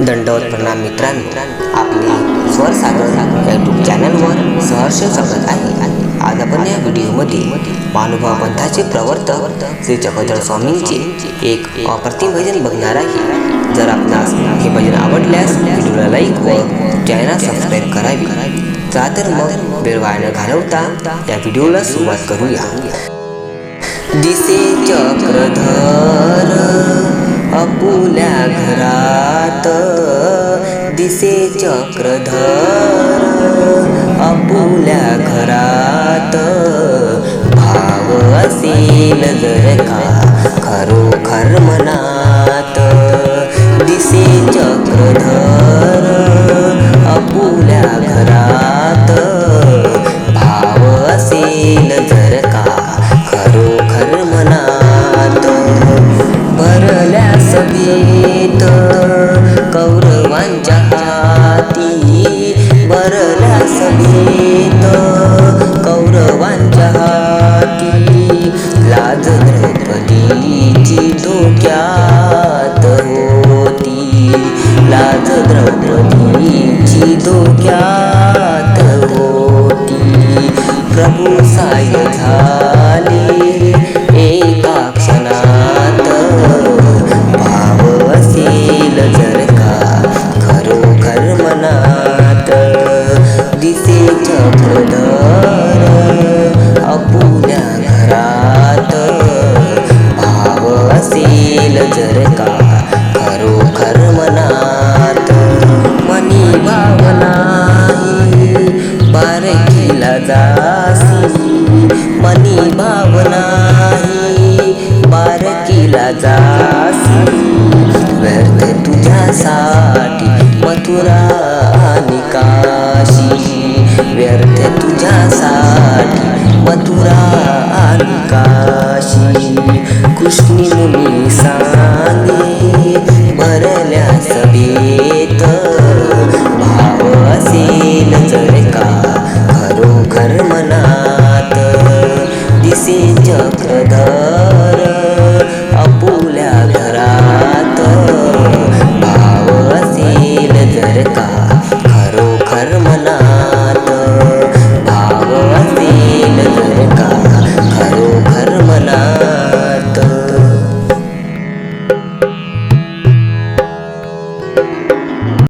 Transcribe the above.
दंडवत प्रणाम मित्रांनो, आपले स्वर सागर यूट्यूब चॅनलवर सहर्ष स्वागत आहे। आज आपण या व्हिडिओमध्ये महानुभाव पंथाचे प्रवर्तक श्री चक्रधर स्वामींचे एक अप्रतिम भजन बघणार आहे। जर आपणास हे भजन आवडल्यास व्हिडिओला लाईक व चॅनल सबस्क्राईब करावी। चला तर मग वेळ वाया न घालवता या व्हिडिओला सुरुवात करूया। दिसे चक्रधर आपुल्या घरात, दिसे चक्रधर आपुल्या घरात, भाव असेल जर का खरोखर मनात। दिसे चक्रधर आपुल्या घरात, भाव असेल जर का खरोखर मनात। भरल्या सभेत कौरवांच्या हाती, भरल्या सभेत कौरवांच्या हाती, लाज द्रौपदीची धोक्यात होती, लाज द्रौपदीची धोक्यात होती। प्रभू साय झाले एका क्षणात, भाव असेल जर का खरोखर मनात। दिसे चक्रधर आपुल्या घरात, भाव असेल जर का खरोखर मनात। मनी भाव नाही बारकीला जासी, मनी भाव नाही बारकीला जासी, व्यर्थ तुझ्यासाठी मथुरा आणि काशी, व्यर्थ तुझ्यासाठी मथुरा आणि काशी। कृष्णी मुनी सांगे भरल्या सभेत, भाव असेल जर का खरोखर मनात। दिसे चक्रधर